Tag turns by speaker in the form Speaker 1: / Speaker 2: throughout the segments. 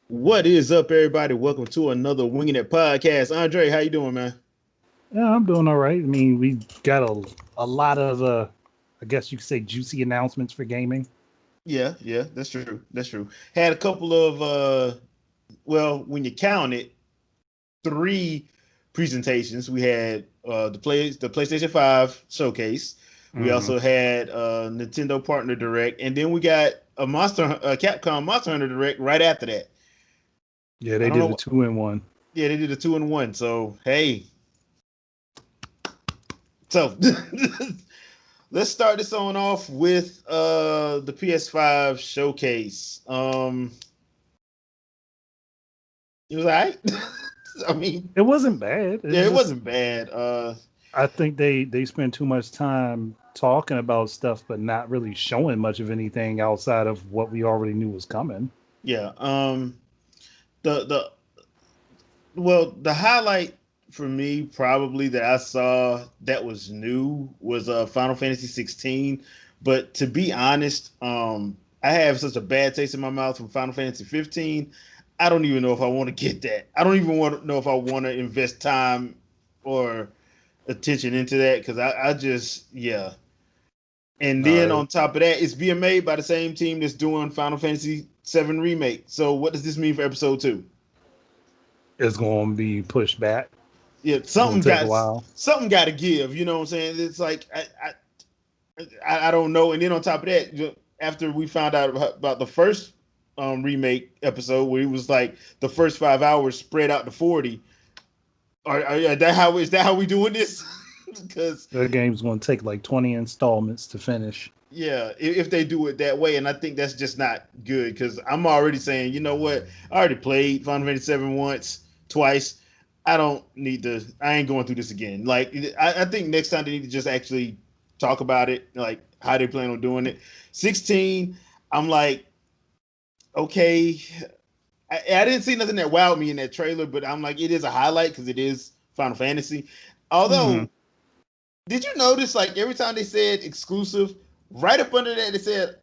Speaker 1: What is up, everybody? Welcome to another Winging It podcast. Andre, how you doing, man?
Speaker 2: Yeah, I'm doing all right. I mean, we got a lot of I guess you could say juicy announcements for gaming.
Speaker 1: Yeah, that's true. That's true. Had a couple of well, when you count it, three presentations. We had the PlayStation 5 showcase. We
Speaker 2: Hmm.
Speaker 1: also had Nintendo Partner Direct, and then we got a Capcom Monster Hunter Direct right after that.
Speaker 2: Yeah,
Speaker 1: I
Speaker 2: they
Speaker 1: don't
Speaker 2: did a
Speaker 1: know.
Speaker 2: 2-in-1.
Speaker 1: Yeah, they did a 2-in-1. So hey, so let's start this on off with the PS5 showcase. It was all right. I mean,
Speaker 2: It wasn't bad.
Speaker 1: yeah,
Speaker 2: It's
Speaker 1: it
Speaker 2: just
Speaker 1: wasn't bad.
Speaker 2: I think they spent too much time talking about stuff, but not really showing much of anything outside of what we already knew was coming.
Speaker 1: Yeah. The well, the highlight for me probably that I saw that was new was Final Fantasy 16. But to be honest, I have such a bad taste in my mouth from Final Fantasy 15. I don't even know if I want to get that. I don't even want to know if I want to invest time or attention into that because I just yeah. And then
Speaker 2: No,
Speaker 1: on top of that, it's being made by the same team that's doing Final Fantasy 7 remake. So what does this mean for episode two?
Speaker 2: it's going to be pushed back.
Speaker 1: Yeah,
Speaker 2: It's going to take a while.
Speaker 1: something got to give. You know what I'm saying? It's like I don't know. And then on top of that, after we found out about the first remake episode where it was like the first 5 hours spread out to 40. Is that how we doing this? Because
Speaker 2: The game's going to take like 20 installments to finish.
Speaker 1: yeah, if they do it that way, and I think that's just not good. Because I'm already saying, you know what? I already played Final Fantasy 7 once, twice. I don't need to. I ain't going through this again. Like I think next time they need to just actually talk about it, like how they plan on doing it. 16, I'm like, okay. I didn't see nothing that wowed me in that trailer, but I'm like, it is a highlight because it is Final Fantasy.
Speaker 2: Hmm.
Speaker 1: Although, did you notice like every time they said exclusive, right up under that they said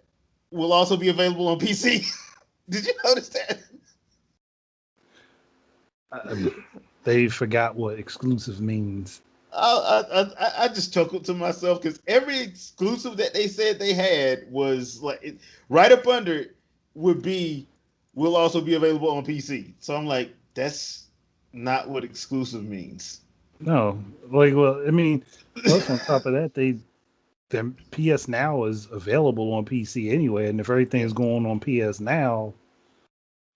Speaker 1: will also be available on PC? Did you notice that?
Speaker 2: Um, they forgot what exclusive means.
Speaker 1: I just chuckled to myself because every exclusive that they said they had was like right up under it would be will also be available on PC. So I'm like, that's not what exclusive means.
Speaker 2: No, like, well, I mean, plus on top of that, the PS Now is available on PC anyway, and if everything
Speaker 1: Yeah.
Speaker 2: is going on PS Now,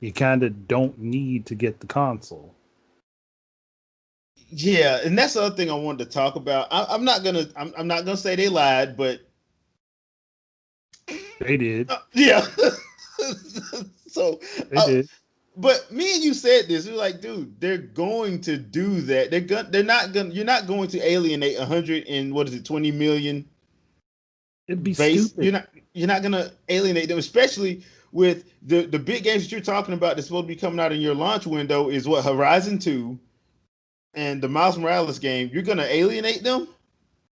Speaker 2: you kind of don't need to get the console.
Speaker 1: Yeah, and that's the other thing I wanted to talk about. I'm not gonna say they lied, but
Speaker 2: They did,
Speaker 1: yeah. so,
Speaker 2: they
Speaker 1: uh,
Speaker 2: did.
Speaker 1: but me and you said this. We're like, dude, they're going to do that. They're not gonna. You're not going to alienate 100 and what is it, 20 million
Speaker 2: It'd be
Speaker 1: base.
Speaker 2: stupid.
Speaker 1: You're not gonna alienate them, especially with the big games that you're talking about that's supposed to be coming out in your launch window. Is what Horizon 2 and the Miles Morales game. You're gonna alienate them?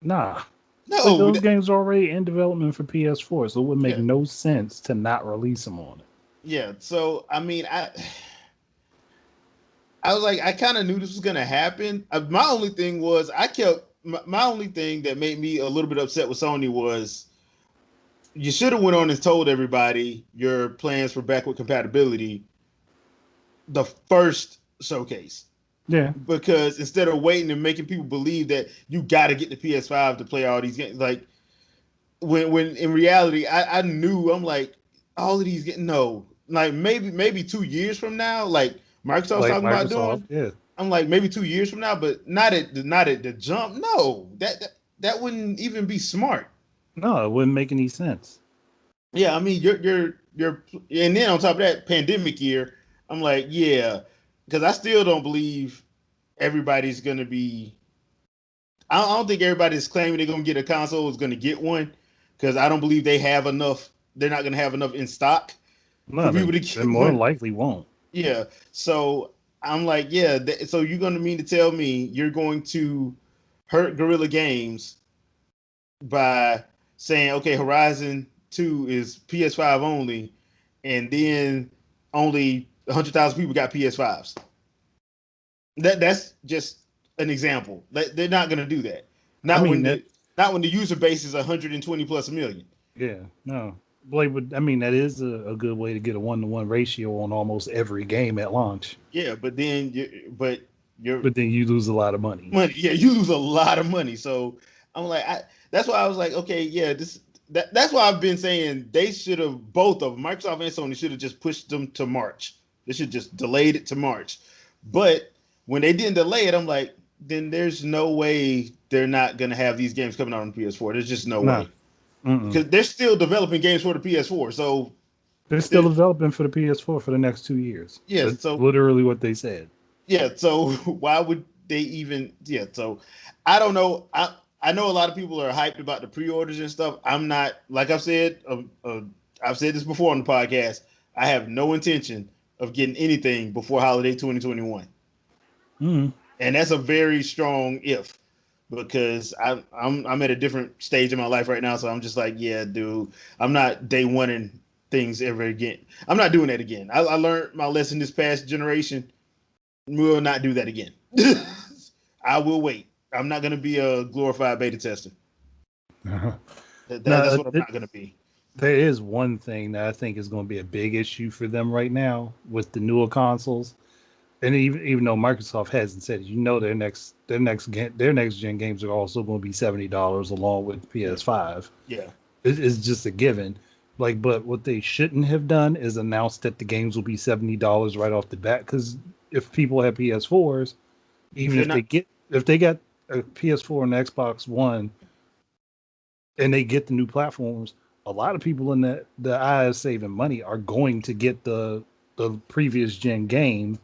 Speaker 2: Nah, like
Speaker 1: No.
Speaker 2: those games are already in development for PS4, so it would make
Speaker 1: Yeah,
Speaker 2: no sense to not release them on it.
Speaker 1: yeah. So I mean, I was like, I kind of knew this was gonna happen. My only thing was, my only thing that made me a little bit upset with Sony was you should have went on and told everybody your plans for backward compatibility the first showcase,
Speaker 2: Yeah,
Speaker 1: because instead of waiting and making people believe that you got to get the PS5 to play all these games, like when in reality, I knew I'm like all of these get no, like maybe 2 years from now, like Microsoft's
Speaker 2: like
Speaker 1: talking about
Speaker 2: Microsoft.
Speaker 1: doing.
Speaker 2: Yeah,
Speaker 1: I'm like maybe 2 years from now, but not at the jump. No, that wouldn't even be smart.
Speaker 2: no, it wouldn't make any sense.
Speaker 1: Yeah, I mean you're and then on top of that pandemic year, I'm like yeah, because I still don't believe everybody's gonna be. I don't think everybody that's claiming they're gonna get a console is gonna get one because I don't believe they have enough. They're not gonna have enough in stock for
Speaker 2: No,
Speaker 1: people to
Speaker 2: they
Speaker 1: get
Speaker 2: more than
Speaker 1: one.
Speaker 2: likely won't.
Speaker 1: Yeah, so I'm like, yeah. So you're gonna mean to tell me you're going to hurt Guerrilla Games by saying, okay, Horizon 2 is PS5 only, and then only 100,000 people got PS5s. That's just an example. They're not going to do that.
Speaker 2: I
Speaker 1: Not
Speaker 2: mean
Speaker 1: when
Speaker 2: that.
Speaker 1: the user base is 120 plus a million.
Speaker 2: Yeah, no. Blake would. I mean, that is a good way to get a 1-to-1 ratio on almost every game at launch.
Speaker 1: Yeah, but your
Speaker 2: But then you lose a lot of money.
Speaker 1: money, yeah, you lose a lot of money. So I'm like, that's why I was like, okay, yeah, that's why I've been saying they should have both of them, Microsoft and Sony should have just pushed them to March. They should just delayed it to March. But when they didn't delay it, I'm like, then there's no way they're not gonna have these games coming out on PS4. There's just no
Speaker 2: Nah.
Speaker 1: way
Speaker 2: Mm-mm.
Speaker 1: because they're still developing games for the PS4. So
Speaker 2: They're still developing for the PS4 for the next 2 years.
Speaker 1: yeah,
Speaker 2: That's
Speaker 1: so
Speaker 2: literally what they said.
Speaker 1: yeah, so why would they even? Yeah, so I don't know. I know a lot of people are hyped about the pre-orders and stuff. I'm not. Like I've said this before on the podcast. I have no intention of getting anything before holiday 2021,
Speaker 2: Mm.
Speaker 1: and that's a very strong if because I'm at a different stage in my life right now. So I'm just like, yeah, dude, I'm not day one in things ever again. I'm not doing that again. I learned my lesson this past generation. We will not do that again. I will wait. I'm not going to be a glorified beta tester. That's
Speaker 2: No,
Speaker 1: what I'm not going to be.
Speaker 2: there is one thing that I think is going to be a big issue for them right now with the newer consoles, and even though Microsoft hasn't said it, their next gen games are also going to be $70 along with
Speaker 1: Yeah,
Speaker 2: PS5.
Speaker 1: yeah,
Speaker 2: It's just a given. Like, but what they shouldn't have done is announced that the games will be $70 right off the bat. Because if people have PS4s, even
Speaker 1: they're not.
Speaker 2: if they got a PS4 and Xbox One, and they get the new platforms, a lot of people in the eyes saving money are going to get the previous gen game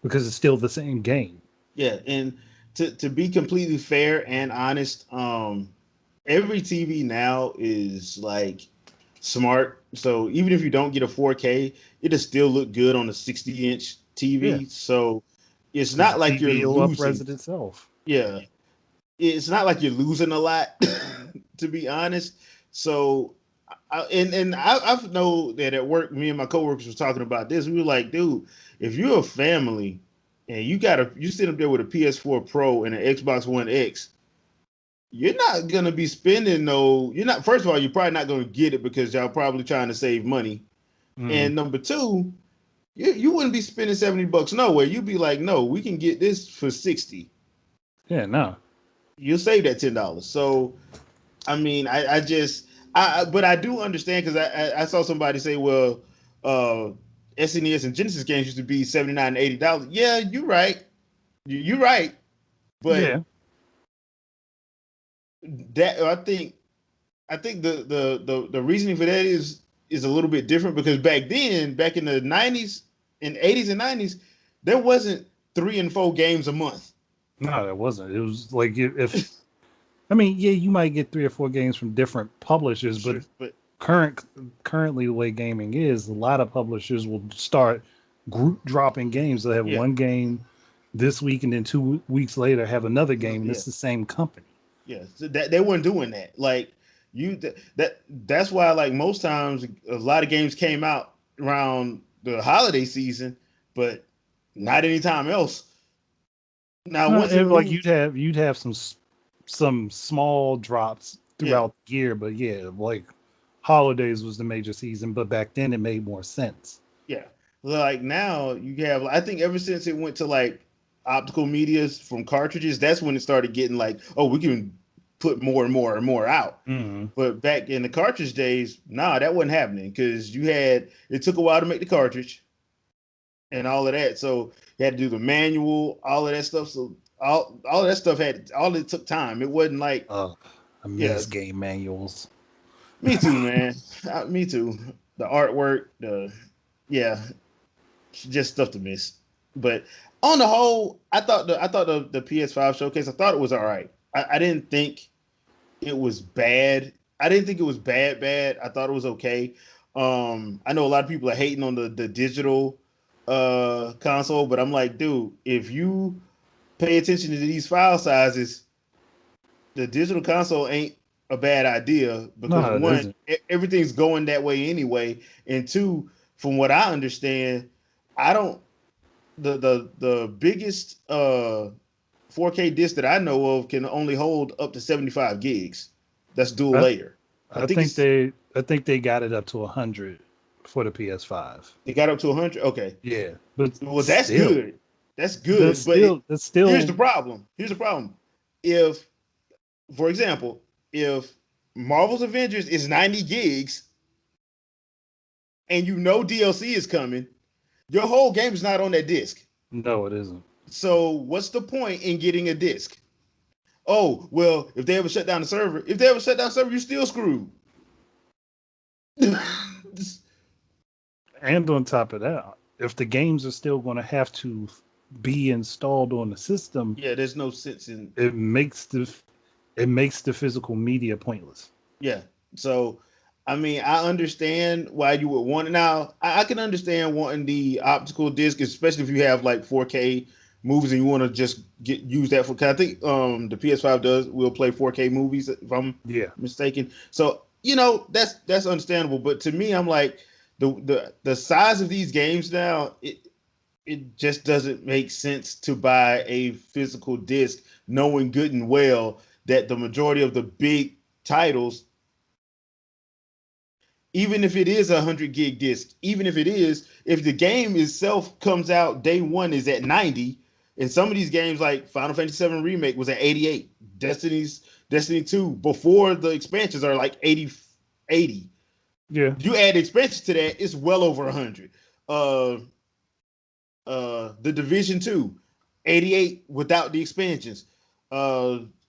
Speaker 2: because it's still the same game.
Speaker 1: Yeah, and to be completely fair and honest, every TV now is like smart. So even if you don't get a 4K, it'll still look good on a 60-inch
Speaker 2: Yeah,
Speaker 1: TV. So it's
Speaker 2: because the
Speaker 1: not like you're
Speaker 2: TV will
Speaker 1: losing.
Speaker 2: upres it itself.
Speaker 1: Yeah, it's not like you're losing a lot, to be honest. So, I know that at work, me and my coworkers were talking about this. We were like, dude, if you're a family and you sit up there with a PS4 Pro and an Xbox One X, you're not gonna be spending no. You're not. First of all, you're probably not gonna get it because y'all probably trying to save money.
Speaker 2: Mm.
Speaker 1: And number two, you wouldn't be spending $70 nowhere. You'd be like, no, we can get this for 60.
Speaker 2: Yeah, no.
Speaker 1: You'll save that $10. So I mean, I just, but I do understand because I saw somebody say, well, SNES and Genesis games used to be $79 and $80. Yeah, you're right. You're right. But
Speaker 2: Yeah.
Speaker 1: that I think the reasoning for that is a little bit different because back then, back in the 90s and 80s and 90s, there wasn't 3 and 4 games a month.
Speaker 2: No, that wasn't. It was like if I mean, yeah, you might get 3 or 4 games from different publishers, but
Speaker 1: Sure, but
Speaker 2: current currently the way gaming is, a lot of publishers will start group dropping games. They have
Speaker 1: yeah,
Speaker 2: one game this week, and then 2 weeks later have another game, and
Speaker 1: yeah.
Speaker 2: it's the same company.
Speaker 1: Yeah, so that they weren't doing that. Like that's why like most times a lot of games came out around the holiday season, but not anytime else. Now
Speaker 2: No,
Speaker 1: once it
Speaker 2: like
Speaker 1: moved,
Speaker 2: you'd have some small drops
Speaker 1: yeah,
Speaker 2: throughout the year, but yeah, like holidays was the major season, but back then it made more sense.
Speaker 1: yeah. Like now you have I think ever since it went to like optical medias from cartridges, that's when it started getting like, oh, we can put more and more and more out.
Speaker 2: Mm.
Speaker 1: But back in the cartridge days, nah, that wasn't happening because it took a while to make the cartridge and all of that. So you had to do the manual, all of that stuff. So all of that stuff had all it took time. It wasn't like
Speaker 2: I
Speaker 1: yeah,
Speaker 2: miss game manuals.
Speaker 1: me too, man. Me too. The artwork, the yeah, just stuff to miss. But on the whole, I thought the PS5 showcase, I thought it was all right. I didn't think it was bad. I didn't think it was bad. I thought it was okay. I know a lot of people are hating on the digital console, but I'm like, dude, if you pay attention to these file sizes, the digital console ain't a bad idea because
Speaker 2: No, it
Speaker 1: one,
Speaker 2: isn't.
Speaker 1: everything's going that way anyway, and two, from what I understand, I don't the biggest 4K disc that I know of can only hold up to 75 gigs. That's dual
Speaker 2: I,
Speaker 1: layer. I
Speaker 2: I
Speaker 1: think
Speaker 2: think
Speaker 1: it's
Speaker 2: they got it up to 100 for the PS5.
Speaker 1: it got up to 100. Okay,
Speaker 2: Yeah, but
Speaker 1: well that's
Speaker 2: still,
Speaker 1: good. That's good. But
Speaker 2: that's
Speaker 1: here's the
Speaker 2: still
Speaker 1: problem. Here's the problem. If, for example, if Marvel's Avengers is 90 gigs and you know DLC is coming, your whole game is not on that disc.
Speaker 2: no, it isn't.
Speaker 1: So what's the point in getting a disc? Oh, well, if they ever shut down the server, if they ever shut down the server, you're still screwed. Yeah,
Speaker 2: And on top of that, if the games are still going to have to be installed on the system,
Speaker 1: there's no sense in
Speaker 2: it makes the physical media pointless.
Speaker 1: yeah. So I mean, I understand why you would want it. Now, I can understand wanting the optical disc, especially if you have like 4K movies and you want to just use that for. Cause I think the PS5 will play 4K movies if I'm
Speaker 2: Yeah,
Speaker 1: mistaken. So that's understandable. But to me, I'm like the size of these games now. It just doesn't make sense to buy a physical disc, knowing good and well that the majority of the big titles, even if it is 100 gig disc, even if it is, if the game itself comes out day one is at 90, and some of these games like Final Fantasy 7 Remake was at 88, Destiny 2 before the expansions are like 80.
Speaker 2: yeah,
Speaker 1: You add expansions to that, it's well over 100. Uh, the Division 2, 88 without the expansions.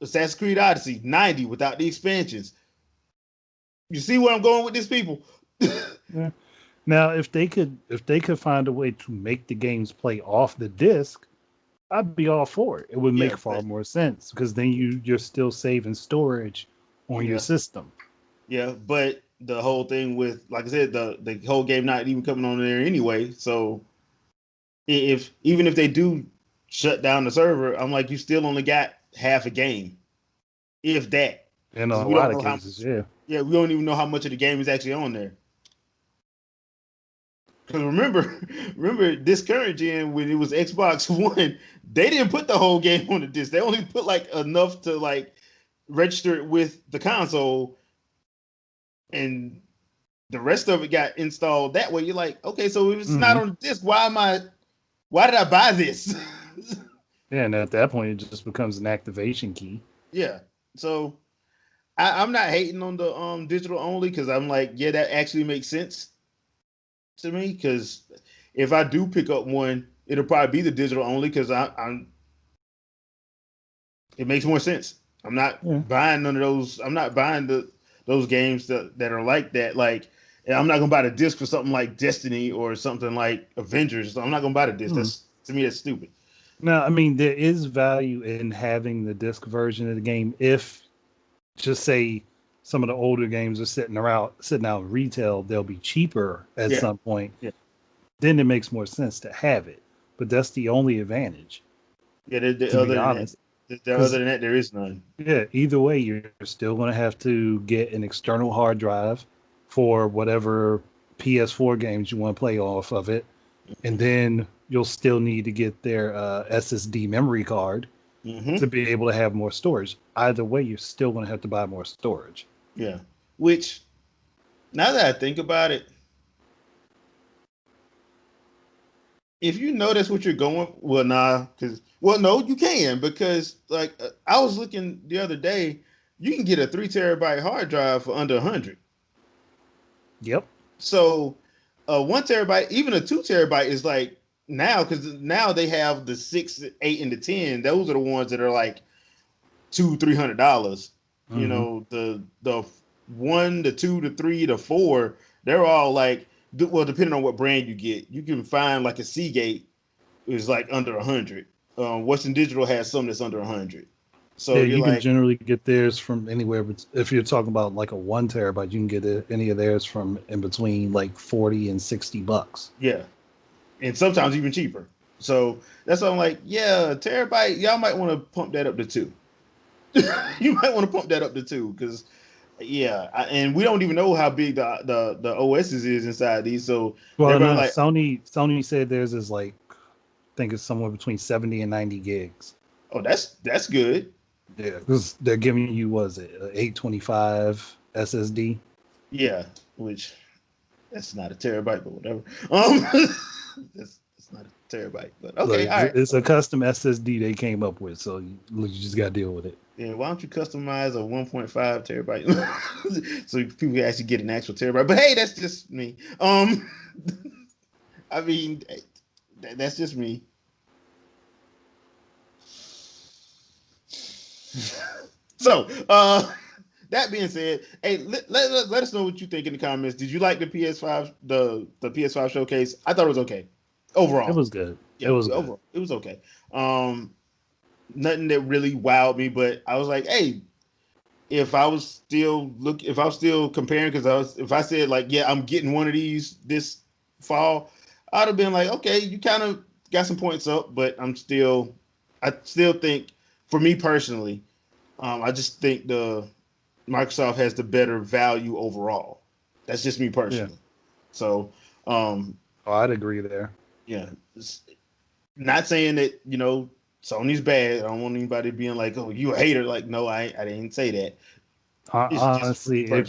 Speaker 1: Assassin's Creed Odyssey, 90 without the expansions. You see where I'm going with these people?
Speaker 2: yeah. Now, if they could find a way to make the games play off the disc, I'd be all for it. It would
Speaker 1: Yeah,
Speaker 2: make far
Speaker 1: but
Speaker 2: more sense because then you're still saving storage on your
Speaker 1: yeah,
Speaker 2: system.
Speaker 1: yeah, but the whole thing with, like I said, the whole game not even coming on there anyway. So if even if they do shut down the server, I'm like, you still only got half a game, if that,
Speaker 2: In
Speaker 1: because
Speaker 2: a
Speaker 1: we don't
Speaker 2: lot of
Speaker 1: know how
Speaker 2: cases,
Speaker 1: much.
Speaker 2: yeah,
Speaker 1: Yeah, we don't even know how much of the game is actually on there. Because remember this current gen when it was Xbox One, they didn't put the whole game on the disc. They only put like enough to like register it with the console, and the rest of it got installed that way. You're like, okay, so if it's not
Speaker 2: hmm
Speaker 1: on the disc, why am I? Why did I buy this?
Speaker 2: yeah. And at that point, it just becomes an activation key.
Speaker 1: Yeah. So I'm not hating on the digital only because I'm like, yeah, that actually makes sense to me. Because if I do pick up one, it'll probably be the digital only because I'm it makes more sense. I'm not
Speaker 2: Yeah.
Speaker 1: buying none of those. I'm not buying those games that are like that. Like, I'm not gonna buy the disc for something like Destiny or something like Avengers. So I'm not gonna buy the disc.
Speaker 2: Hmm.
Speaker 1: That's to me that's stupid.
Speaker 2: Now, I mean, there is value in having the disc version of the game if, just say, some of the older games are sitting out in retail, they'll be cheaper at
Speaker 1: Yeah,
Speaker 2: some point.
Speaker 1: yeah,
Speaker 2: Then it makes more sense to have it. But that's the only advantage,
Speaker 1: yeah.
Speaker 2: to be
Speaker 1: Other than that,
Speaker 2: honest.
Speaker 1: other
Speaker 2: Because
Speaker 1: than that, there is none.
Speaker 2: yeah, either way, you're still going to have to get an external hard drive for whatever PS4 games you want to play off of it, and then you'll still need to get their SSD memory card to
Speaker 1: Mm-hmm.
Speaker 2: be able to have more storage. Either way, you're still going to have to buy more storage.
Speaker 1: Yeah. Which now that I think about it, if you know that's what you're going, well, nah, because no, you can because like I was looking the other day, you can get a 3 terabyte hard drive for under 100.
Speaker 2: Yep.
Speaker 1: So 1 terabyte, even a 2 terabyte is like now because now they have the 6, 8, and the 10. Those are the ones that are like $200-300.
Speaker 2: Hmm.
Speaker 1: The one, the two, the three, the four, they're all like well, depending on what brand you get, you can find like a Seagate is like under 100. Western Digital has some that's under 100. So
Speaker 2: Yeah,
Speaker 1: you're
Speaker 2: you can
Speaker 1: like,
Speaker 2: generally get theirs from anywhere. But if you're talking about like a 1 terabyte, you can get any of theirs from in between like 40 and 60 bucks.
Speaker 1: yeah, and sometimes even cheaper. So that's why I'm like, yeah, terabyte, y'all might want to pump that up to two. You might want to pump that up to two because Yeah, and we don't even know how big the OSs is inside these. So they're
Speaker 2: Well,
Speaker 1: probably
Speaker 2: no,
Speaker 1: like,
Speaker 2: Sony said theirs is like I think it's somewhere between 70 and 90 gigs.
Speaker 1: oh, that's good.
Speaker 2: Yeah, because they're giving you was it 825 SSD.
Speaker 1: Yeah, which that's not a terabyte, but whatever. That's not a terabyte, but
Speaker 2: Look,
Speaker 1: okay, all right.
Speaker 2: it's a custom SSD they came up with, so you just got to deal with it.
Speaker 1: Yeah, why don't you customize a 1.5 terabyte so people can actually get an actual terabyte? But hey, that's just me. I mean, that's just me. So, that being said, hey, let us know what you think in the comments. Did you like the PS5 the PS5 showcase? I thought it was okay
Speaker 2: It
Speaker 1: overall.
Speaker 2: was good. It
Speaker 1: Yeah,
Speaker 2: was good.
Speaker 1: overall it was okay. Um, Nothing that really wowed me, but I was like, hey, if I was still comparing, because if I said like, yeah, I'm getting one of these this fall, I'd have been like, okay, you kind of got some points up, but I still think, for me personally, I just think the Microsoft has the better value overall. That's just me
Speaker 2: Yeah.
Speaker 1: personally. So, um,
Speaker 2: Oh, I'd agree there.
Speaker 1: yeah, it's not saying that Sony's bad. I don't want anybody being like, "Oh, you a hater." Like, no, I didn't say that. It's just for me
Speaker 2: Honestly,
Speaker 1: personally.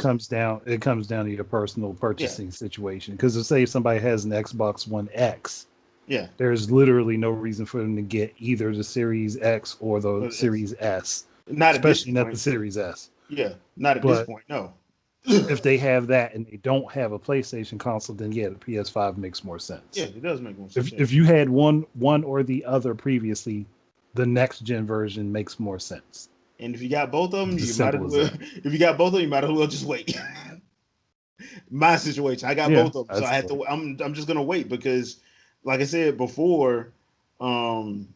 Speaker 2: it comes down to your personal
Speaker 1: Yeah,
Speaker 2: purchasing situation. Because say if somebody has an Xbox One X,
Speaker 1: yeah.
Speaker 2: there's literally no reason for them to get either the Series X or the
Speaker 1: But it's
Speaker 2: Series S,
Speaker 1: not at this
Speaker 2: especially not the
Speaker 1: point.
Speaker 2: Series S.
Speaker 1: Yeah, not at this
Speaker 2: But
Speaker 1: point. No.
Speaker 2: if they have that and they don't have a PlayStation console, then yeah, the PS5 makes more
Speaker 1: Yeah,
Speaker 2: sense.
Speaker 1: it does make more sense. Yeah.
Speaker 2: If you had one or the other previously, the next gen version makes more sense.
Speaker 1: And if you got both of them,
Speaker 2: It's as
Speaker 1: you might as
Speaker 2: simple as
Speaker 1: well.
Speaker 2: that.
Speaker 1: If you got both of them, you might as well just wait. My situation, I got
Speaker 2: Yeah,
Speaker 1: both of them, so
Speaker 2: that's
Speaker 1: I had
Speaker 2: fair.
Speaker 1: to. I'm just gonna wait because, like I said before, um,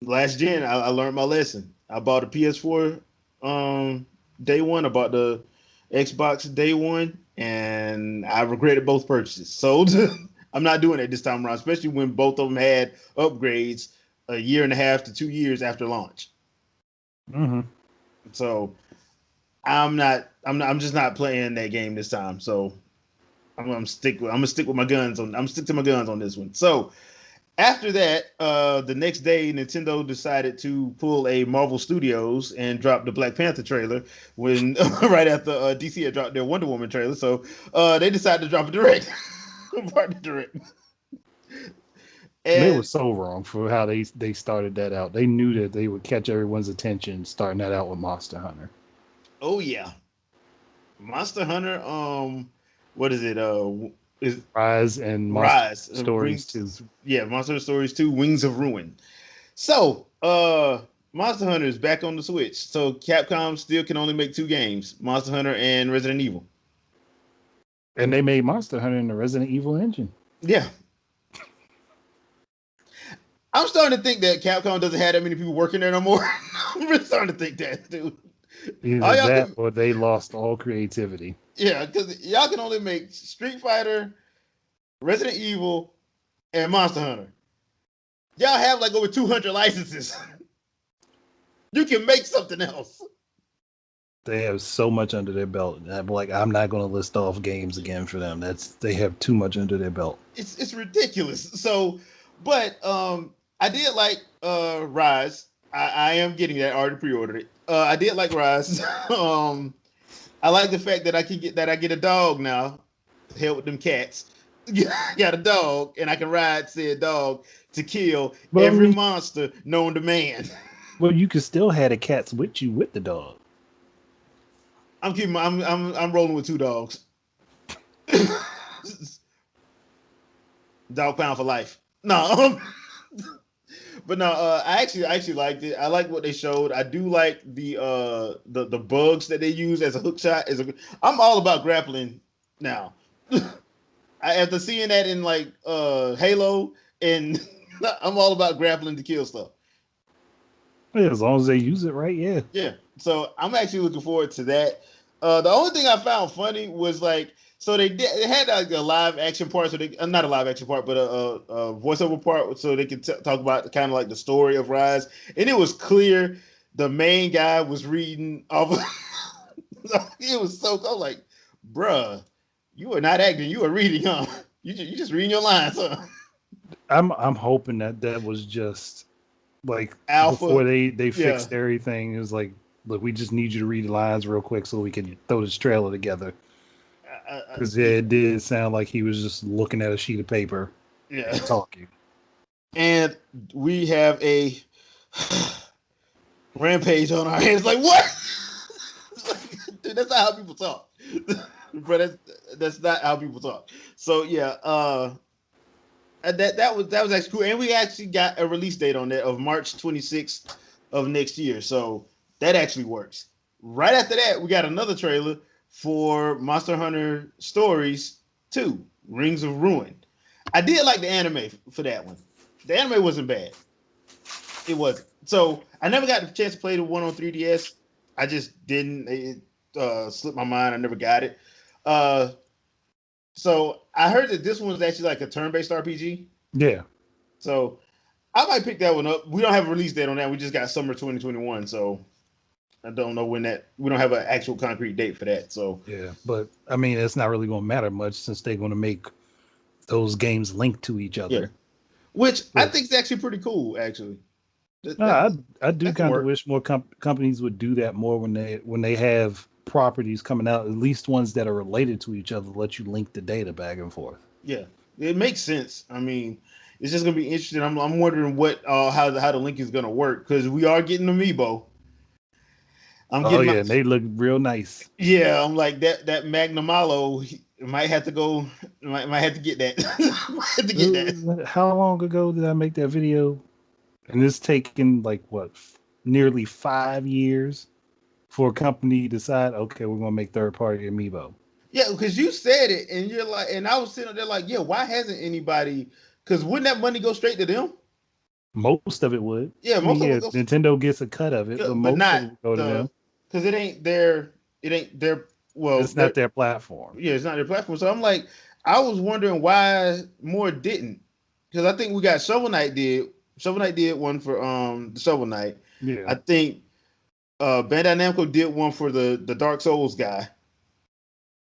Speaker 1: last gen, I learned my lesson. I bought a PS4 day one. I bought the Xbox day one, and I regretted both purchases. So I'm not doing it this time around, especially when both of them had upgrades a year and a half to 2 years after launch.
Speaker 2: Hmm.
Speaker 1: So I'm just not playing that game this time. So I'm gonna stick with my guns on. I'm gonna stick to my guns on this one. So after that, the next day, Nintendo decided to pull a Marvel Studios and drop the Black Panther trailer when right after DC had dropped their Wonder Woman trailer. So they decided to drop a direct, partner direct,
Speaker 2: They were
Speaker 1: and
Speaker 2: so wrong for how they started that out. They knew that they would catch everyone's attention starting that out with Monster Hunter.
Speaker 1: oh yeah, Monster Hunter. What is it? Is
Speaker 2: Rise and Monster
Speaker 1: Rise
Speaker 2: Stories too.
Speaker 1: Wings? Yeah, Monster Stories 2, Wings of Ruin. So, Monster Hunter is back on the Switch. So Capcom still can only make two games: Monster Hunter and Resident Evil.
Speaker 2: And they made Monster Hunter in the Resident Evil engine.
Speaker 1: Yeah, I'm starting to think that Capcom doesn't have that many people working there no more. I'm really starting to think that, dude. All
Speaker 2: Either
Speaker 1: y'all
Speaker 2: that
Speaker 1: can,
Speaker 2: or they lost all creativity.
Speaker 1: yeah, because y'all can only make Street Fighter, Resident Evil, and Monster Hunter. Y'all have like over 200 licenses. You can make something else.
Speaker 2: They have so much under their belt. I'm like, I'm not going to list off games again for them. They have too much under their belt.
Speaker 1: It's ridiculous. So, but I did like Rise. I am getting that. I already pre-ordered it. I did like Rise. I like the fact that I get a dog now. Hell with them cats. Got a dog, and I can ride said dog to kill
Speaker 2: Well, I
Speaker 1: every
Speaker 2: mean,
Speaker 1: monster known to man.
Speaker 2: well, you could still have the cats with you with the dog.
Speaker 1: I'm rolling with two dogs. Dog pound for life. No, but no, I actually liked it. I like what they showed. I do like the bugs that they use as a hook shot. I'm all about grappling now. After seeing that in like Halo, and I'm all about grappling to kill stuff.
Speaker 2: Yeah, as long as they use it right, yeah.
Speaker 1: Yeah, so I'm actually looking forward to that. The only thing I found funny was like, so they had like a live action part, so they not a live action part, but a voiceover part, so they could talk about kind of like the story of Rise, and it was clear the main guy was reading off. It was so cool. Like, bruh, you are not acting. You are reading, huh? You just reading your lines, huh?
Speaker 2: I'm hoping that was just like
Speaker 1: Alpha,
Speaker 2: before they
Speaker 1: yeah.
Speaker 2: fixed everything. It was like, look, we just need you to read the lines real quick so we can throw this trailer together. Because
Speaker 1: Yeah,
Speaker 2: it did sound like he was just looking at a sheet of paper
Speaker 1: yeah.
Speaker 2: and talking.
Speaker 1: And we have a rampage on our hands. Like what? Dude, that's not how people talk. Bro, that's not how people talk. So yeah, that was actually cool, and we actually got a release date on that of March 26th of next year. So that actually works. Right after that, we got another trailer for Monster Hunter Stories 2: Rings of Ruin. I did like the anime for that one. The anime wasn't bad. It wasn't. So I never got the chance to play the one on 3DS. I just didn't. It slipped my mind. I never got it. Uh, so I heard that this one was actually like a turn-based RPG.
Speaker 2: Yeah.
Speaker 1: So I might pick that one up. We don't have a release date on that. We just got summer 2021. So I don't know when that. We don't have an actual concrete date for that. So
Speaker 2: Yeah. But I mean, it's not really going to matter much since they're going to make those games link to each
Speaker 1: yeah,
Speaker 2: other.
Speaker 1: which I
Speaker 2: So
Speaker 1: think is actually pretty cool. Actually, that
Speaker 2: I
Speaker 1: that,
Speaker 2: I do
Speaker 1: that can
Speaker 2: kind of
Speaker 1: work.
Speaker 2: wish more companies would do that more when they have properties coming out, at least ones that are related to each other, let you link the data back and forth.
Speaker 1: Yeah, it makes sense. I mean, it's just gonna be interesting. I'm wondering what how the link is gonna work because we are getting Amiibo. I'm
Speaker 2: Oh
Speaker 1: getting my
Speaker 2: yeah, and they look real nice.
Speaker 1: yeah. I'm like that Magnum Malo might have to go. Might have to get that. Might have to get that.
Speaker 2: How long ago did I make that video? And it's taken like what, nearly 5 years for a company to decide, okay, we're gonna make third party amiibo.
Speaker 1: Yeah, because you said it, and you're like, and I was sitting there like, yeah, why hasn't anybody? Because wouldn't that money go straight to them?
Speaker 2: Most of it would.
Speaker 1: Yeah,
Speaker 2: I mean,
Speaker 1: most of
Speaker 2: yeah,
Speaker 1: it goes,
Speaker 2: Nintendo gets a cut of it, but
Speaker 1: but
Speaker 2: most
Speaker 1: not
Speaker 2: of it would go to
Speaker 1: the
Speaker 2: them.
Speaker 1: because it ain't their. It ain't their. Well,
Speaker 2: It's not their platform.
Speaker 1: yeah, it's not their platform. So I'm like, I was wondering why more didn't, because I think we got Shovel Knight did one for the Shovel Knight.
Speaker 2: Yeah,
Speaker 1: I think Bandai Namco did one for the Dark Souls guy.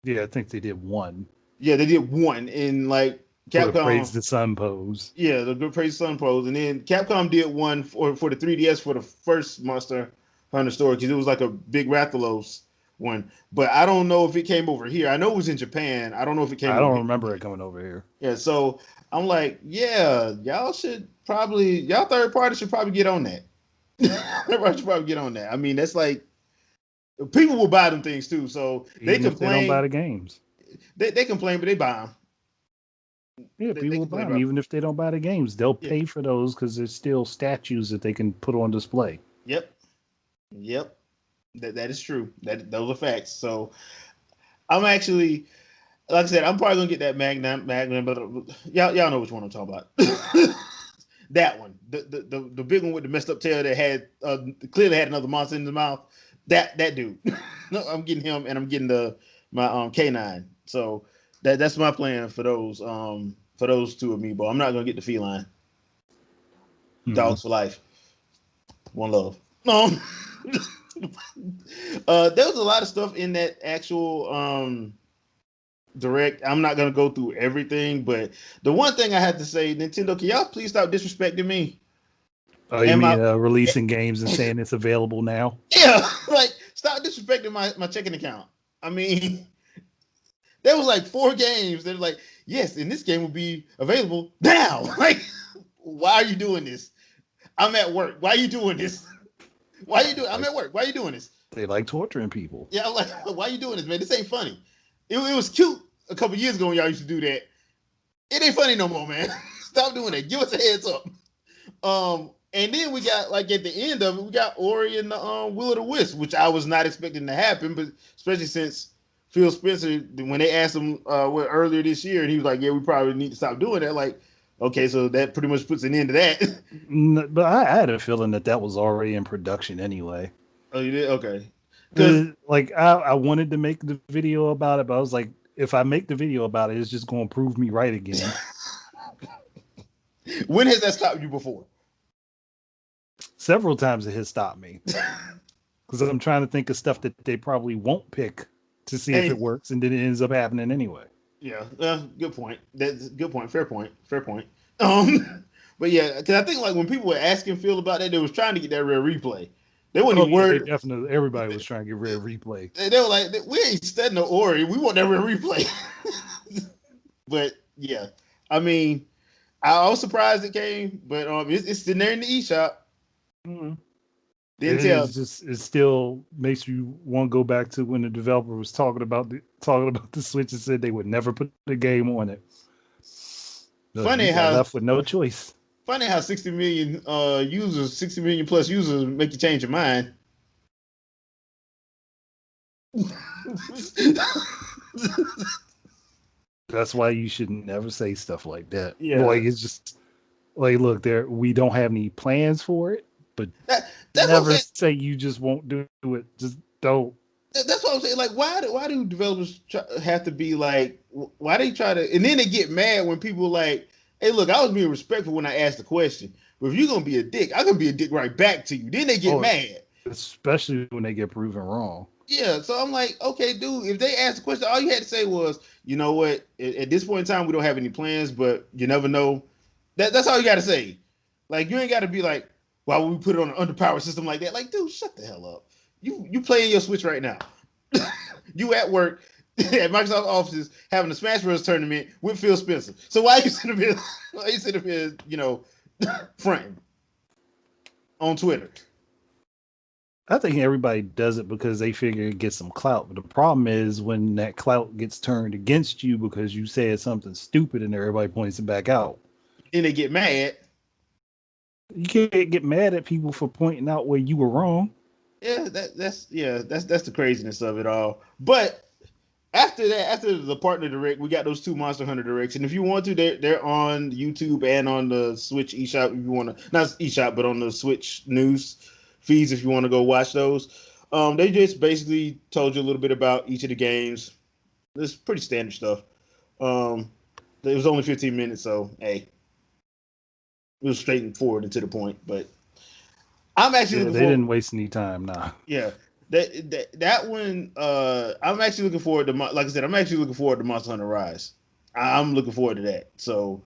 Speaker 2: yeah, I think they did one
Speaker 1: Yeah, they did one in like
Speaker 2: for the
Speaker 1: Capcom.
Speaker 2: Praise the Sun pose.
Speaker 1: Yeah, the Good Praise Sun Pros, and then Capcom did one for the 3DS for the first Monster Hunter story because it was like a big Rathalos one. But I don't know if it came over here. I know it was in Japan. I don't know if it came
Speaker 2: I
Speaker 1: over
Speaker 2: don't
Speaker 1: here.
Speaker 2: remember it coming over here.
Speaker 1: Yeah, so I'm like, yeah, y'all third party should probably get on that. Everybody should probably get on that. I mean, that's like people will buy them things too. So they
Speaker 2: Even if they don't buy
Speaker 1: complain,
Speaker 2: the games.
Speaker 1: they complain, but they buy them.
Speaker 2: Yeah,
Speaker 1: They
Speaker 2: people buy
Speaker 1: complain
Speaker 2: them.
Speaker 1: about,
Speaker 2: Even if they don't buy the games, they'll
Speaker 1: yeah,
Speaker 2: pay for those because there's still statues that they can put on display.
Speaker 1: yep, yep. That is true. Those are facts. So I'm actually, like I said, I'm probably gonna get that Magnum, but y'all know which one I'm talking about. That one, the big one with the messed up tail that had clearly had another monster in his mouth. That dude. No, I'm getting him, and I'm getting my K9. So that's my plan for those two amiibo. I'm not gonna get the feline.
Speaker 2: Hmm.
Speaker 1: Dogs for life. One love. There was a lot of stuff in that actual direct. I'm not gonna go through everything, but the one thing I have to say, Nintendo, can y'all please stop disrespecting me?
Speaker 2: Oh, you
Speaker 1: And my
Speaker 2: mean releasing games and saying it's available now?
Speaker 1: yeah, like stop disrespecting my checking account. I mean, there was like 4 games that are like, yes, and this game will be available now. Like, why are you doing this? I'm at work. Why are you doing this? Why are you doing? I'm
Speaker 2: Like
Speaker 1: at work. Why are you doing this?
Speaker 2: they like torturing people.
Speaker 1: Yeah, I'm like, why are you doing this, man? This ain't funny. It was cute a couple years ago when y'all used to do that. It ain't funny no more, man. Stop doing that. Give us a heads up. And then we got like at the end of it, we got Ori and the Will of the Wisp, which I was not expecting to happen, but especially since Phil Spencer, when they asked him earlier this year, and he was like, "Yeah, we probably need to stop doing that." Like, okay, so that pretty much puts an end to that.
Speaker 2: But I had a feeling that was already in production anyway.
Speaker 1: Oh, you did? Okay, because
Speaker 2: Like I wanted to make the video about it, but I was like, if I make the video about it, it's just going to prove me right again.
Speaker 1: when has that stopped you before?
Speaker 2: Several times it has stopped me. Because I'm trying to think of stuff that they probably won't pick to see if it
Speaker 1: And
Speaker 2: works, and then it ends up happening anyway.
Speaker 1: yeah, good point. That's good point. Fair point. Fair point. Um, but yeah, because I think like when people were asking Phil about that, they was trying to get that rare replay. They weren't
Speaker 2: Oh
Speaker 1: even
Speaker 2: yeah, they
Speaker 1: worried.
Speaker 2: definitely. Everybody was trying to get rid of replay.
Speaker 1: They were like, we ain't studying no Ori. We want that rare replay. But yeah, I mean, I was surprised it came, but it's sitting there in the eShop.
Speaker 2: Mm-hmm. It
Speaker 1: Didn't tell.
Speaker 2: is just it still makes you want to go back to when the developer was talking about the Switch and said they would never put the game on it. Look, you
Speaker 1: Funny
Speaker 2: got
Speaker 1: how
Speaker 2: left with no choice.
Speaker 1: funny how 60 million users, 60 million plus users make you change your mind.
Speaker 2: That's why you should never say stuff like that.
Speaker 1: Yeah,
Speaker 2: Like it's just like look, there we don't have any plans for it, but
Speaker 1: that's what I'm
Speaker 2: never
Speaker 1: saying.
Speaker 2: say you just won't do it. Just don't.
Speaker 1: That's what I'm saying. Like, why do developers have to be like? Why they try to? And then they get mad when people like, "Hey, look, I was being respectful when I asked the question, but if you're gonna be a dick, I'm gonna be a dick right back to you." Then they get
Speaker 2: Oh,
Speaker 1: mad.
Speaker 2: especially when they get proven wrong.
Speaker 1: Yeah, so I'm like, okay, dude, if they asked the question, all you had to say was, you know what? At this point in time, we don't have any plans, but you never know. That's all you got to say. Like, you ain't got to be like, why would we put it on an underpowered system like that? Like, dude, shut the hell up. You playing your Switch right now. You at work at Microsoft offices having a Smash Bros. Tournament with Phil Spencer. So why you sitting here, why you sitting here, fronting on Twitter?
Speaker 2: I think everybody does it because they figure it gets some clout. But the problem is when that clout gets turned against you because you said something stupid and everybody points it back out.
Speaker 1: Then they get mad.
Speaker 2: You can't get mad at people for pointing out where you were wrong.
Speaker 1: Yeah, that's the craziness of it all. But after that, after the partner direct, we got those two Monster Hunter directs, and if you want to, they're on YouTube and on the Switch eShop. If you want to, not eShop, but on the Switch news feeds, if you want to go watch those. They just basically told you a little bit about each of the games. It's pretty standard stuff. Um, it was only 15 minutes, so hey, it was straight and forward and to the point. But I'm actually
Speaker 2: Yeah,
Speaker 1: looking
Speaker 2: they
Speaker 1: for,
Speaker 2: didn't waste any time. Nah.
Speaker 1: yeah, that one. I'm actually looking forward to, like I said, I'm actually looking forward to Monster Hunter Rise. I'm looking forward to that. So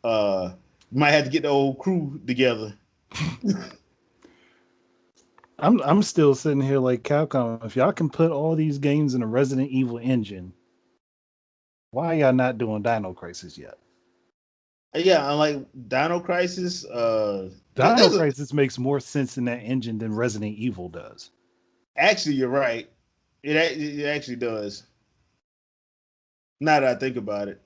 Speaker 1: uh, might have to get the old crew together.
Speaker 2: I'm still sitting here like Capcom. If y'all can put all these games in a Resident Evil engine, why y'all not doing Dino Crisis yet?
Speaker 1: Yeah, I like Dino Crisis.
Speaker 2: Dino
Speaker 1: That's
Speaker 2: Crisis makes more sense in that engine than Resident Evil does.
Speaker 1: actually you're right. It actually does. Now that I think about it,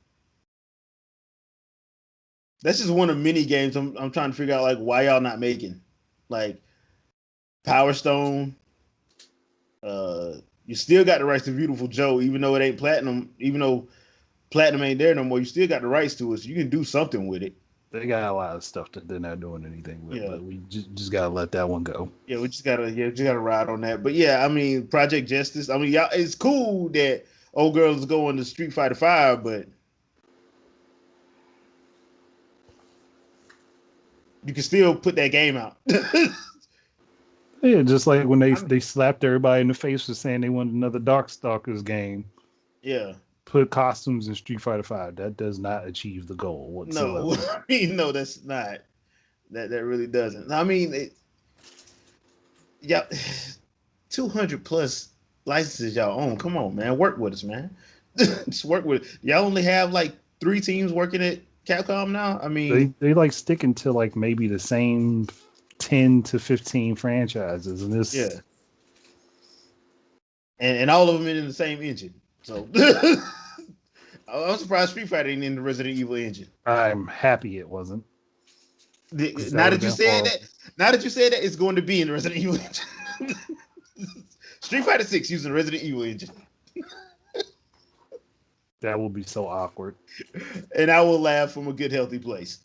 Speaker 1: that's just one of many games I'm trying to figure out like why y'all not making like Power Stone. You still got the rights to Beautiful Joe, even though it ain't platinum. Even though platinum ain't there no more, you still got the rights to it. So you can do something with it.
Speaker 2: They got a lot of stuff that they're not doing anything with,
Speaker 1: Yeah,
Speaker 2: but we just gotta let that one go.
Speaker 1: we just gotta ride on that. But yeah, I mean Project Justice. I mean, y'all, it's cool that old girls going to Street Fighter Five, but you can still put that game out.
Speaker 2: Yeah, just like when they
Speaker 1: I'm,
Speaker 2: they slapped everybody in the face for saying they wanted another Darkstalkers game,
Speaker 1: yeah,
Speaker 2: put costumes in Street Fighter Five. That does not achieve the goal
Speaker 1: no,
Speaker 2: whatsoever.
Speaker 1: I mean no, that's not. That really doesn't. I mean, yeah, 200 plus licenses y'all own. Come on, man, work with us, man. Just work with it. Y'all only have like 3 teams working at Capcom now. I mean,
Speaker 2: They like sticking to like maybe the same 10 to 15 franchises, and
Speaker 1: yeah,
Speaker 2: this
Speaker 1: and all of them in the same engine. So I'm surprised Street Fighter ain't in the Resident Evil engine.
Speaker 2: I'm happy it wasn't because that
Speaker 1: Now
Speaker 2: would have
Speaker 1: that you
Speaker 2: been
Speaker 1: said that,
Speaker 2: horrible.
Speaker 1: it's going to be in the Resident Evil engine. Street Fighter 6 using the Resident Evil engine,
Speaker 2: That would be so awkward.
Speaker 1: and I will laugh from a good healthy place.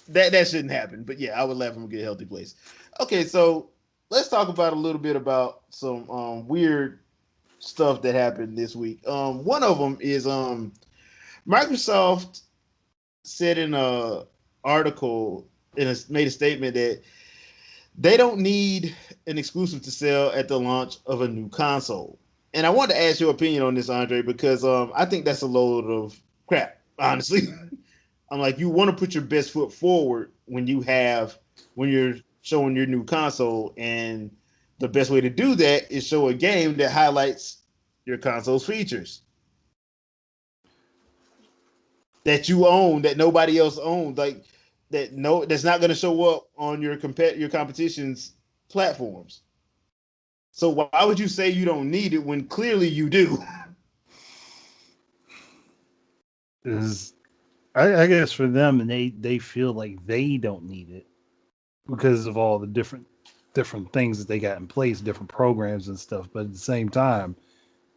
Speaker 1: That shouldn't happen, but yeah, I would laugh from a good healthy place. Okay, so let's talk about a little bit about some weird stuff that happened this week. One of them is Microsoft said in a article made a statement that They don't need an exclusive to sell at the launch of a new console. And I want to ask your opinion on this, Andre, because I think that's a load of crap. Honestly, I'm like, you want to put your best foot forward when you're showing your new console, and the best way to do that is show a game that highlights your console's features that you own that nobody else owns, like that's not going to show up on your competition's platforms. So why would you say you don't need it when clearly you do?
Speaker 2: Is I guess for them, and they feel like they don't need it because of all the different things that they got in place, different programs and stuff. But at the same time,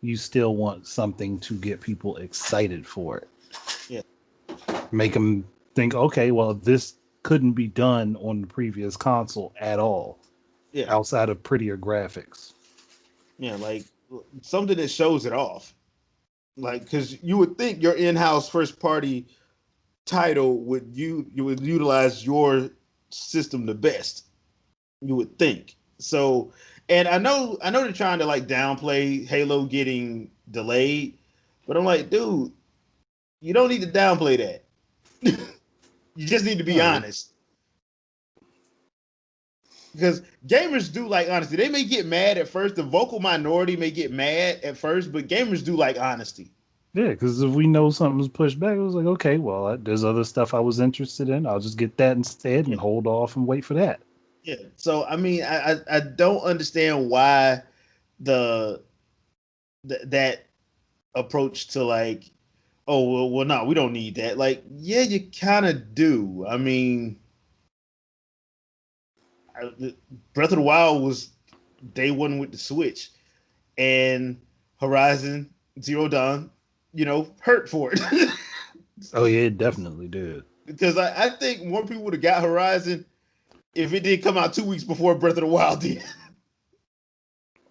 Speaker 2: you still want something to get people excited for it.
Speaker 1: Yeah,
Speaker 2: Make them think, okay, well, this couldn't be done on the previous console at all,
Speaker 1: yeah,
Speaker 2: outside of prettier graphics.
Speaker 1: yeah. Like something that shows it off. Like because you would think your in-house first-party title you would utilize your system the best. You would think so. And I know they're trying to like downplay Halo getting delayed, but I'm like, dude, you don't need to downplay that. You just need to be
Speaker 2: No,
Speaker 1: honest. Because gamers do like honesty. They may get mad at first. The vocal minority may get mad at first, but gamers do like honesty.
Speaker 2: yeah, because if we know something's pushed back, it was like, okay, well, there's other stuff I was interested in. I'll just get that instead and
Speaker 1: Yeah,
Speaker 2: hold off and wait for that.
Speaker 1: yeah. So I mean, I don't understand why the that approach to like, oh well no, we don't need that. Like, yeah, you kind of do. I mean, Breath of the Wild was day one with the Switch, and Horizon Zero Dawn, hurt for it.
Speaker 2: Oh yeah, it definitely did.
Speaker 1: Because I think more people would have got Horizon if it did come out 2 weeks before Breath of the Wild did.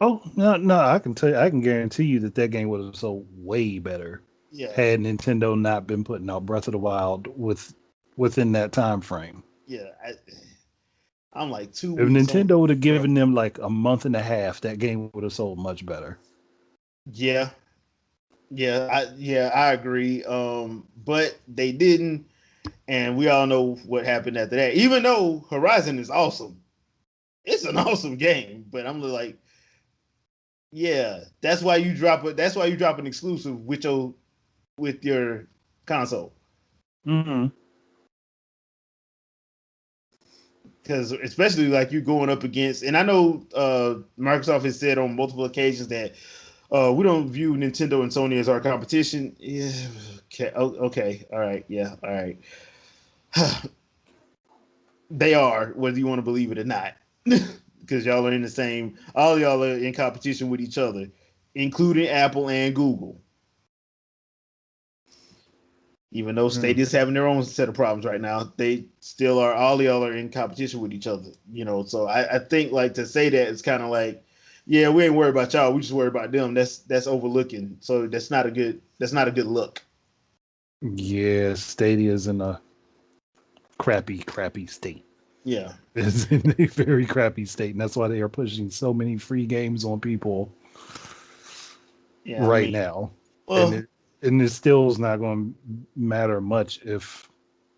Speaker 2: Oh no, no, I can tell you, I can guarantee you that that game would have sold way better
Speaker 1: Yeah,
Speaker 2: had Nintendo not been putting out Breath of the Wild within that time frame.
Speaker 1: yeah. I'm like two
Speaker 2: If
Speaker 1: weeks on.
Speaker 2: Nintendo would have given them like a month and a half, that game would have sold much better.
Speaker 1: Yeah, yeah, I agree. But they didn't, and we all know what happened after that. Even though Horizon is awesome, it's an awesome game. But I'm like, yeah, that's why you drop it. That's why you drop an exclusive with your console,
Speaker 2: Mm-hmm.
Speaker 1: because especially like you're going up against. And I know Microsoft has said on multiple occasions that we don't view Nintendo and Sony as our competition. Yeah, okay, okay, all right, yeah, all right. They are, whether you want to believe it or not, because y'all are in the same. All y'all are in competition with each other, including Apple and Google. Even though
Speaker 2: Mm.
Speaker 1: Stadia's having their own set of problems right now, they still are. All y'all are in competition with each other. So I think like to say that it's kind of like, yeah, we ain't worried about y'all. We just worry about them. That's overlooking. So that's not a good look.
Speaker 2: Yeah, Stadia's in a crappy state.
Speaker 1: Yeah,
Speaker 2: It's in a very crappy state, and that's why they are pushing so many free games on people
Speaker 1: yeah. I
Speaker 2: right
Speaker 1: mean,
Speaker 2: now. And
Speaker 1: well,
Speaker 2: it still is not going to matter much if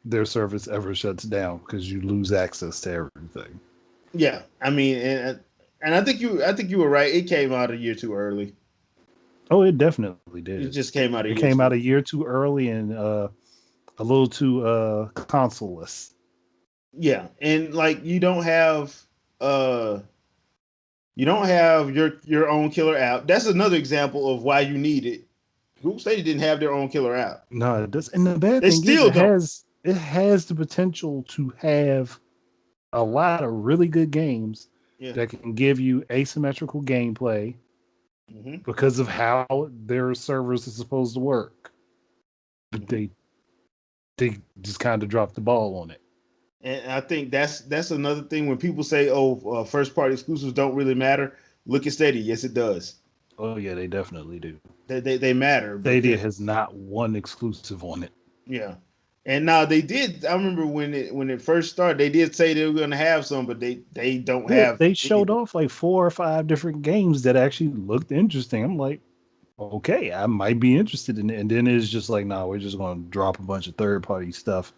Speaker 2: their service ever shuts down because you lose access to everything.
Speaker 1: yeah. I mean, and I think you were right. It came out a year too early.
Speaker 2: Oh, it definitely
Speaker 1: It
Speaker 2: did.
Speaker 1: just came out a
Speaker 2: It
Speaker 1: year
Speaker 2: came
Speaker 1: too
Speaker 2: out a
Speaker 1: early.
Speaker 2: year too early and a little too consoleless.
Speaker 1: Yeah, and like uh you don't have your own killer app. That's another example of why you need it. Google Stadia didn't have their own killer app.
Speaker 2: No, it does. And the bad
Speaker 1: They
Speaker 2: thing is,
Speaker 1: still don't.
Speaker 2: it has the potential to have a lot of really good games
Speaker 1: Yeah.
Speaker 2: that can give you asymmetrical gameplay
Speaker 1: Hmm.
Speaker 2: because of how their servers are supposed to work. But
Speaker 1: Hmm.
Speaker 2: they just kind of dropped the ball on it.
Speaker 1: And I think that's another thing when people say, "Oh, first party exclusives don't really matter." Look at Stadia. Yes, it does.
Speaker 2: Oh yeah, they definitely do.
Speaker 1: They matter
Speaker 2: Stadia
Speaker 1: because
Speaker 2: has not one exclusive on it.
Speaker 1: yeah, And now they did. I remember when it first started, they did say they were going to have some, but they don't
Speaker 2: Yeah,
Speaker 1: have
Speaker 2: they showed
Speaker 1: anything.
Speaker 2: off like 4 or 5 different games that actually looked interesting. I'm like, okay, I might be interested in it. And then it's just like, no, we're just going to drop a bunch of third party stuff.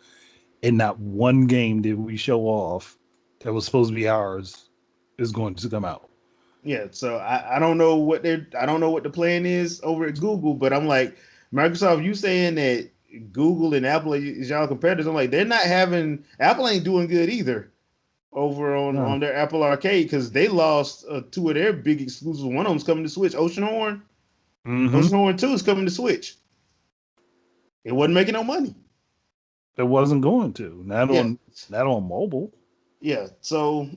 Speaker 2: And not one game did we show off that was supposed to be ours is going to come out.
Speaker 1: Yeah, so I don't know what they're I don't know what the plan is over at Google, but I'm like Microsoft. You saying that Google and Apple is y'all competitors? I'm like they're not having Apple ain't doing good either over
Speaker 2: No.
Speaker 1: on their Apple Arcade because they lost two of their big exclusives. One of them's coming to Switch. Oceanhorn,
Speaker 2: Mm-hmm.
Speaker 1: Oceanhorn 2 is coming to Switch. It wasn't making no money.
Speaker 2: It wasn't going to. Not
Speaker 1: Yeah,
Speaker 2: on not on mobile.
Speaker 1: yeah. So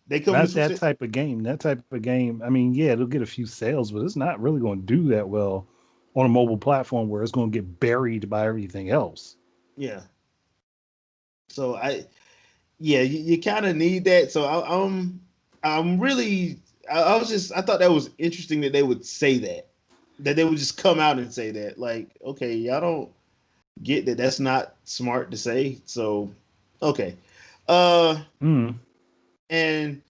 Speaker 1: they coming to
Speaker 2: Not
Speaker 1: Switch.
Speaker 2: that type of game. That type of game. I mean, yeah, it'll get a few sales, but it's not really going to do that well on a mobile platform where it's going to get buried by everything else.
Speaker 1: Yeah. So yeah, you kind of need that. So I'm really, I was just, I thought that was interesting that they would say that they would just come out and say that. Like, okay, y'all don't get that. That's not smart to say. So, okay. Uh,
Speaker 2: Mm.
Speaker 1: and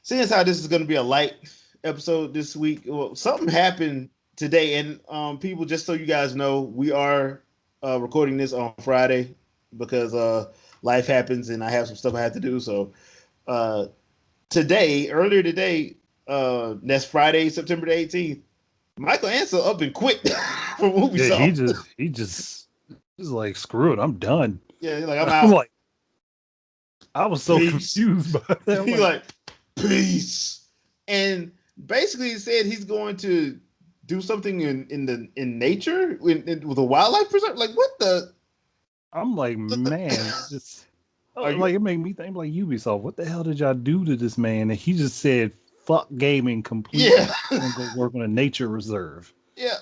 Speaker 1: seeing as how this is going to be a light episode this week, well, something happened today, and people, just so you guys know, we are recording this on Friday because life happens and I have some stuff I have to do. So, uh, earlier today, that's Friday, September the 18th, Michael Ansel up and quit from
Speaker 2: Yeah, he
Speaker 1: Ubisoft.
Speaker 2: just he just he's like, screw it, I'm done.
Speaker 1: Yeah, he's like, I'm
Speaker 2: I'm
Speaker 1: out.
Speaker 2: like, I was so
Speaker 1: Peace.
Speaker 2: confused by that. I'm
Speaker 1: He
Speaker 2: like,
Speaker 1: like, peace. And basically he said he's going to do something in nature with a wildlife preserve. Like what
Speaker 2: I'm like, man, just
Speaker 1: are you
Speaker 2: like it made me think like Ubisoft. What the hell did y'all do to this man? And he just said, "Fuck gaming completely.
Speaker 1: yeah.
Speaker 2: I'm gonna go work on a nature reserve."
Speaker 1: Yeah,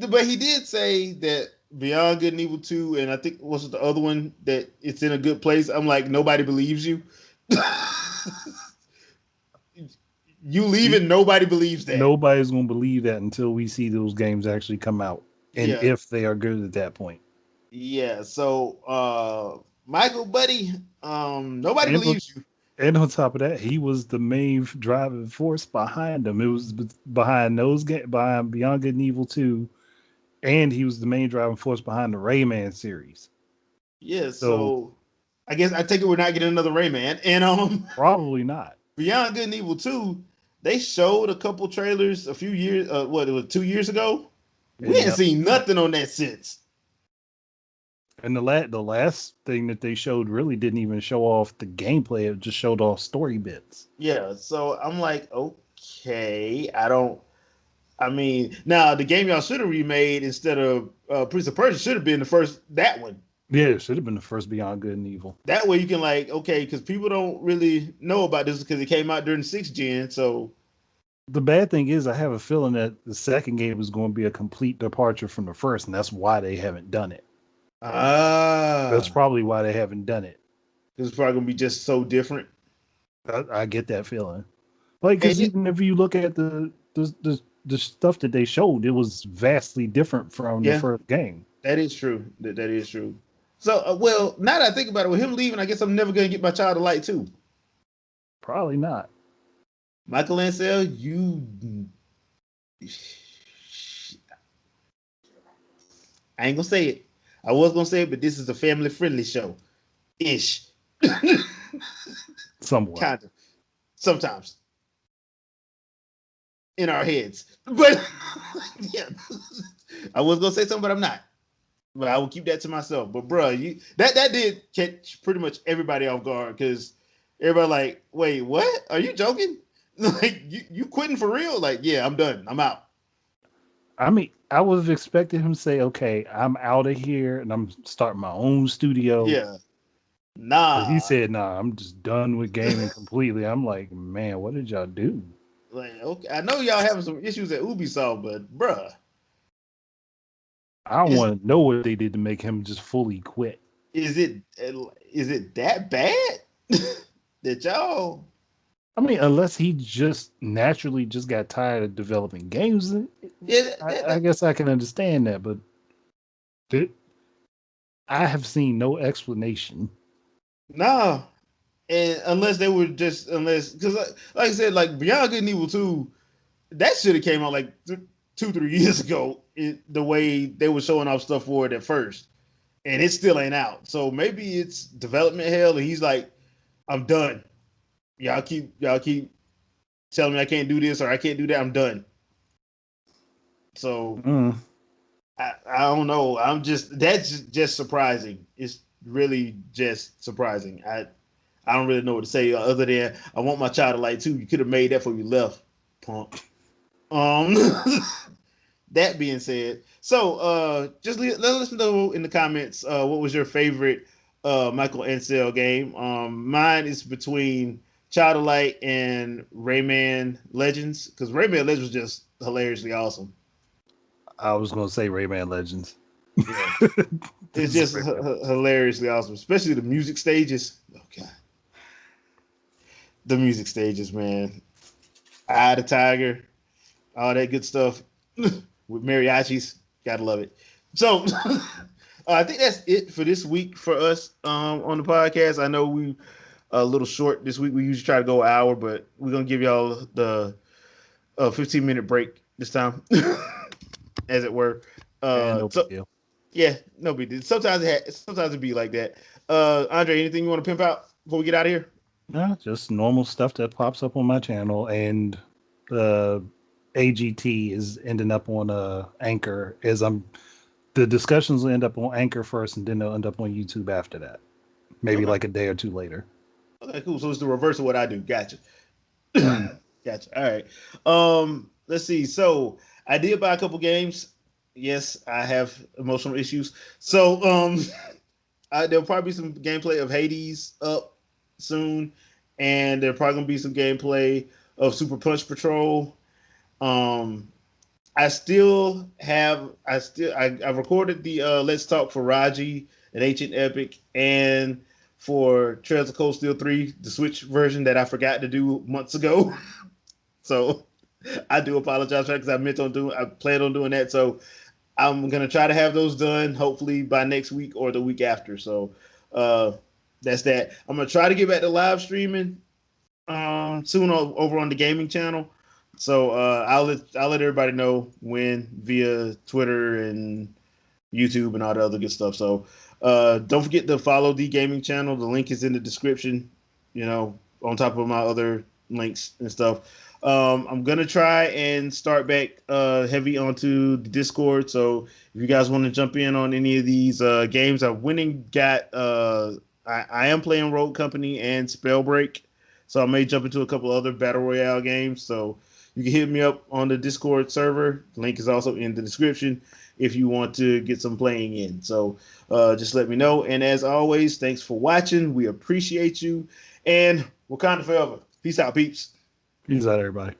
Speaker 1: but he did say that Beyond Good and Evil 2, and I think what's the other one that it's in a good place. I'm like, nobody believes you. You leave
Speaker 2: You,
Speaker 1: and nobody believes that.
Speaker 2: nobody's gonna believe that until we see those games actually come out, and
Speaker 1: Yeah,
Speaker 2: if they are good at that point.
Speaker 1: yeah. So Michael, buddy, nobody
Speaker 2: And on,
Speaker 1: believes you.
Speaker 2: and on top of that, he was the main driving force behind them. It was behind behind Beyond Good and Evil 2, and he was the main driving force behind the Rayman series.
Speaker 1: Yeah,
Speaker 2: So
Speaker 1: so I guess I take it we're not getting another Rayman. And
Speaker 2: probably not.
Speaker 1: Beyond Good and Evil 2, they showed a couple trailers a few years what it was 2 years ago. We
Speaker 2: And
Speaker 1: ain't seen nothing on that since.
Speaker 2: the last thing that they showed really didn't even show off the gameplay. It just showed off story bits.
Speaker 1: Yeah, so I'm like, okay, I don't. I mean, now the game y'all should have remade instead of Prince of Persia should have been the first that one.
Speaker 2: Yeah, it should have been the first Beyond Good and Evil.
Speaker 1: That way you can like, okay, because people don't really know about this because it came out during the sixth gen. So
Speaker 2: The bad thing is, I have a feeling that the second game is going to be a complete departure from the first, and that's why they haven't done it. That's
Speaker 1: ah,
Speaker 2: probably why they haven't done it.
Speaker 1: it's probably gonna be just so different.
Speaker 2: I get that feeling. Like,
Speaker 1: And
Speaker 2: because even if you look at the stuff that they showed, it was vastly different from the
Speaker 1: yeah,
Speaker 2: first game.
Speaker 1: that is true. That is true. So well, now that I think about it, with him leaving, I guess I'm never gonna get my child a light too.
Speaker 2: Probably not.
Speaker 1: Michael Ansel, you I ain't gonna say it. I was gonna say it, but this is a family friendly show. Ish.
Speaker 2: Somewhat.
Speaker 1: Kind of. Sometimes. In our heads. But yeah. I was gonna say something, but I'm not. But I will keep that to myself. But bruh, you that did catch pretty much everybody off guard because everybody like, wait, what? Are you joking? Like you quitting for real? Like, yeah, I'm done. I'm out.
Speaker 2: I mean, I was expecting him to say, "Okay, I'm out of here and I'm starting my own studio."
Speaker 1: Yeah.
Speaker 2: But he
Speaker 1: Nah.
Speaker 2: said, "Nah, I'm just done with gaming completely." I'm like, "Man, what did y'all do?"
Speaker 1: Like, okay, I know y'all having some issues at Ubisoft, but bruh,
Speaker 2: I
Speaker 1: is
Speaker 2: want to know what they did to make him just fully quit.
Speaker 1: is it is it that bad that y'all?
Speaker 2: I mean, unless he just naturally just got tired of developing games,
Speaker 1: Yeah,
Speaker 2: I guess I can understand that. But I have seen no explanation.
Speaker 1: Nah, and unless they were just unless because like I said, like Beyond Good and Evil 2, that should have came out like 2 3 years ago. The way they were showing off stuff for it at first, and it still ain't out. So maybe it's development hell, and he's like, I'm done. Y'all keep telling me I can't do this or I can't do that. I'm done. So
Speaker 2: Mm.
Speaker 1: I don't know. I'm just that's just surprising. It's really just surprising. I don't really know what to say other than I want my child to like too. You could have made that before you left, punk. Um, that being said, so let us know in the comments what was your favorite Michael Ansel game. Mine is between Child of Light and Rayman Legends because Rayman Legends was just hilariously awesome.
Speaker 2: I was going to say Rayman Legends.
Speaker 1: Yeah, it's just hilariously awesome, especially the music stages. Oh god, the music stages, man. Eye of the Tiger, all that good stuff with mariachis. Gotta love it. So I think that's it for this week for us on the podcast. I know we a little short this week. We usually try to go an hour, but we're gonna give y'all the 15-minute break this time, as it were.
Speaker 2: And no big
Speaker 1: So
Speaker 2: deal.
Speaker 1: yeah, no big deal. Sometimes it be like that. Andre, anything you want to pimp out before we get out of here?
Speaker 2: No, just normal stuff that pops up on my channel, and the AGT is ending up on Anchor. As I'm, the discussions will end up on Anchor first, and then they'll end up on YouTube after that. Maybe
Speaker 1: Okay.
Speaker 2: like a day or two later.
Speaker 1: Okay, cool. So it's the reverse of what I do. Gotcha.
Speaker 2: Mm.
Speaker 1: Gotcha. All right. Let's see. So I did buy a couple games. Yes, I have emotional issues. So there'll probably be some gameplay of Hades up soon, and there'll probably gonna be some gameplay of Super Punch Patrol. Um, I've recorded the Let's Talk for Raji and Ancient Epic and for Trails of Cold Steel 3, the Switch version that I forgot to do months ago. So I do apologize for that because I planned on doing that. So I'm gonna try to have those done hopefully by next week or the week after. So uh that's that. I'm gonna try to get back to live streaming soon over on the gaming channel. So I'll let everybody know when via Twitter and YouTube and all the other good stuff. So don't forget to follow the gaming channel. The link is in the description. You know, on top of my other links and stuff. I'm gonna try and start back heavy onto the Discord. So if you guys want to jump in on any of these games, I went and got. I am playing Road Company and Spellbreak, so I may jump into a couple other battle royale games. So you can hit me up on the Discord server. The link is also in the description if you want to get some playing in. So just let me know. And as always, thanks for watching. We appreciate you. And Wakanda forever. Peace out, peeps.
Speaker 2: Peace out, everybody.